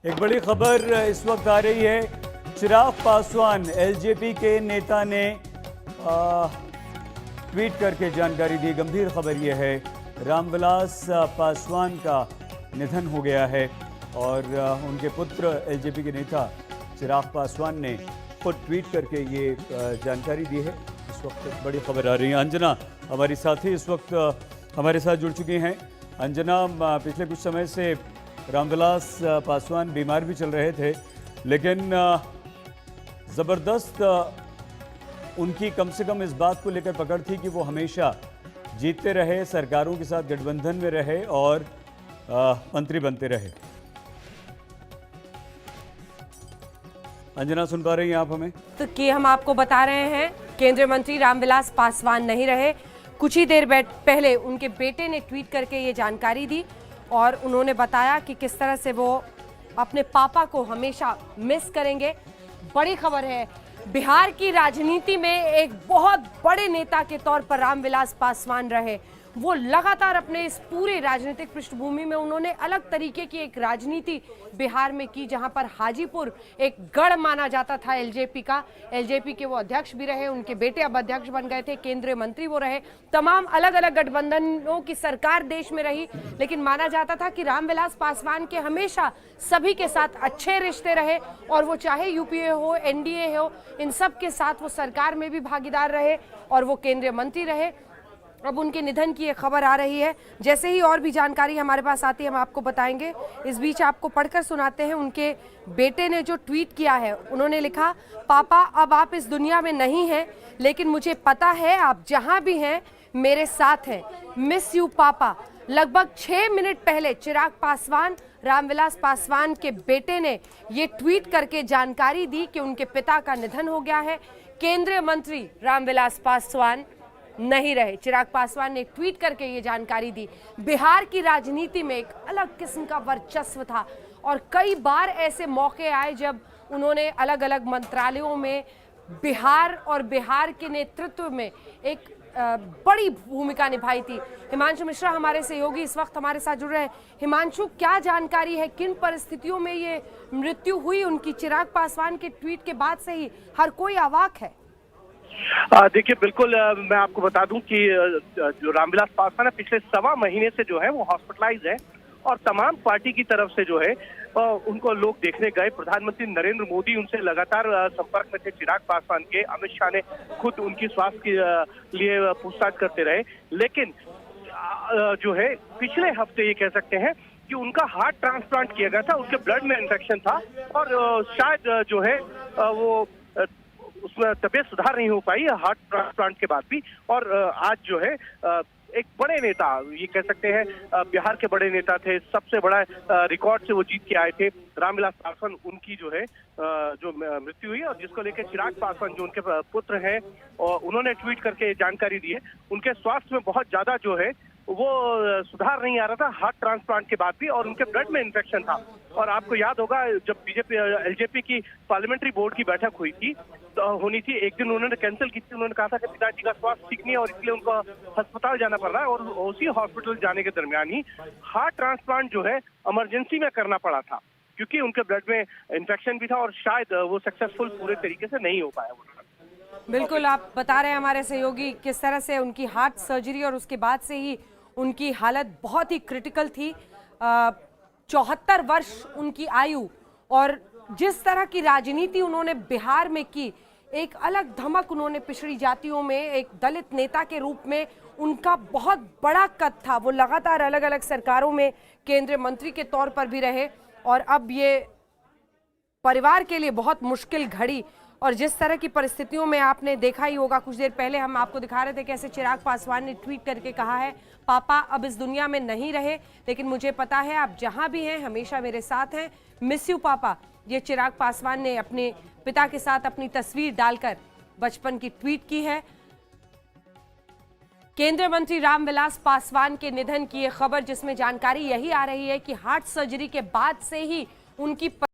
एक बड़ी खबर इस वक्त आ रही है। चिराग पासवान एलजेपी के नेता ने ट्वीट करके जानकारी दी। गंभीर खबर यह है, रामविलास पासवान का निधन हो गया है और उनके पुत्र एलजेपी के नेता चिराग पासवान ने खुद ट्वीट करके ये जानकारी दी है। इस वक्त बड़ी खबर आ रही है। अंजना हमारी साथी इस वक्त हमारे साथ जुड़ चुकी हैं। अंजना, पिछले कुछ समय से रामविलास पासवान बीमार भी चल रहे थे, लेकिन ज़बरदस्त उनकी कम से कम इस बात को लेकर पकड़ थी कि वो हमेशा जीतते रहे, सरकारों के साथ गठबंधन में रहे और मंत्री बनते रहे। अंजना, सुन पा रही हैं आप हमें? तो कि हम आपको बता रहे हैं, केंद्रीय मंत्री रामविलास पासवान नहीं रहे। कुछ ही देर पहले उनके बेटे ने ट्वीट करके ये जानकारी दी और उन्होंने बताया कि किस तरह से वो अपने पापा को हमेशा मिस करेंगे। बड़ी खबर है, बिहार की राजनीति में एक बहुत बड़े नेता के तौर पर रामविलास पासवान रहे। वो लगातार अपने इस पूरे राजनीतिक पृष्ठभूमि में उन्होंने अलग तरीके की एक राजनीति बिहार में की, जहां पर हाजीपुर एक गढ़ माना जाता था एलजेपी का। एलजेपी के वो अध्यक्ष भी रहे, उनके बेटे अब अध्यक्ष बन गए थे, केंद्रीय मंत्री वो रहे, तमाम अलग अलग गठबंधनों की सरकार देश में रही, लेकिन माना जाता था कि रामविलास पासवान के हमेशा सभी के साथ अच्छे रिश्ते रहे और वो चाहे यूपीए हो, एनडीए हो, इन सब के साथ वो सरकार में भी भागीदार रहे और वो केंद्रीय मंत्री रहे। अब उनके निधन की एक खबर आ रही है। जैसे ही और भी जानकारी हमारे पास आती है हम आपको बताएंगे। इस बीच आपको पढ़कर सुनाते हैं उनके बेटे ने जो ट्वीट किया है। उन्होंने लिखा, पापा अब आप इस दुनिया में नहीं हैं, लेकिन मुझे पता है आप जहां भी हैं मेरे साथ हैं। मिस यू पापा। लगभग 6 मिनट पहले चिराग पासवान, रामविलास पासवान के बेटे ने ये ट्वीट करके जानकारी दी कि उनके पिता का निधन हो गया है। केंद्रीय मंत्री रामविलास पासवान नहीं रहे। चिराग पासवान ने ट्वीट करके ये जानकारी दी। बिहार की राजनीति में एक अलग किस्म का वर्चस्व था और कई बार ऐसे मौके आए जब उन्होंने अलग अलग मंत्रालयों में बिहार और बिहार के नेतृत्व में एक बड़ी भूमिका निभाई थी। हिमांशु मिश्रा हमारे सहयोगी इस वक्त हमारे साथ जुड़ रहे हैं। हिमांशु, क्या जानकारी है, किन परिस्थितियों में ये मृत्यु हुई उनकी? चिराग पासवान के ट्वीट के बाद से ही हर कोई अवाक है। देखिए, बिल्कुल मैं आपको बता दूं कि जो रामविलास पासवान है, पिछले 1.25 महीने से जो है वो हॉस्पिटलाइज है और तमाम पार्टी की तरफ से जो है उनको लोग देखने गए। प्रधानमंत्री नरेंद्र मोदी उनसे लगातार संपर्क में थे। चिराग पासवान के अमित शाह ने खुद उनकी स्वास्थ्य के लिए पूछताछ करते रहे, लेकिन जो है पिछले हफ्ते ये कह सकते हैं कि उनका हार्ट ट्रांसप्लांट किया गया था। उनके ब्लड में इन्फेक्शन था और शायद जो है वो उसमें तबीयत सुधार नहीं हो पाई हार्ट ट्रांसप्लांट के बाद भी। और आज जो है एक बड़े नेता, ये कह सकते हैं बिहार के बड़े नेता थे, सबसे बड़ा रिकॉर्ड से वो जीत के आए थे रामविलास पासवान, उनकी जो है जो मृत्यु हुई और जिसको लेकर चिराग पासवान जो उनके पुत्र हैं और उन्होंने ट्वीट करके जानकारी दी है। उनके स्वास्थ्य में बहुत ज्यादा जो है वो सुधार नहीं आ रहा था हार्ट ट्रांसप्लांट के बाद भी, और उनके ब्लड में इन्फेक्शन था। और आपको याद होगा जब बीजेपी एलजेपी की पार्लियामेंट्री बोर्ड की बैठक हुई थी होनी थी, एक दिन उन्होंने कैंसिल की थी। उन्होंने कहा था कि पिताजी का स्वास्थ्य ठीक नहीं है और इसलिए उनको अस्पताल जाना पड़ रहा है, और उसी हॉस्पिटल जाने के दरमियान ही हार्ट ट्रांसप्लांट जो है इमरजेंसी में करना पड़ा था, क्योंकि उनके ब्लड में इन्फेक्शन भी था और शायद वो सक्सेसफुल पूरे तरीके से नहीं हो पाया। बिल्कुल, आप बता रहे हैं हमारे सहयोगी किस तरह से उनकी हार्ट सर्जरी और उसके बाद से ही उनकी हालत बहुत ही क्रिटिकल थी। 74 वर्ष उनकी आयु, और जिस तरह की राजनीति उन्होंने बिहार में की, एक अलग धमक उन्होंने पिछड़ी जातियों में, एक दलित नेता के रूप में उनका बहुत बड़ा कद था। वो लगातार अलग अलग सरकारों में केंद्रीय मंत्री के तौर पर भी रहे और अब ये परिवार के लिए बहुत मुश्किल घड़ी, और जिस तरह की परिस्थितियों में आपने देखा ही होगा, कुछ देर पहले हम आपको दिखा रहे थे कैसे चिराग पासवान ने ट्वीट करके कहा है, पापा अब इस दुनिया में नहीं रहे, लेकिन मुझे पता है आप जहां भी हैं हमेशा मेरे साथ हैं। मिस यू पापा। ये चिराग पासवान ने अपने पिता के साथ अपनी तस्वीर डालकर बचपन की ट्वीट की है। केंद्रीय मंत्री रामविलास पासवान के निधन की यह खबर, जिसमें जानकारी यही आ रही है कि हार्ट सर्जरी के बाद से ही उनकी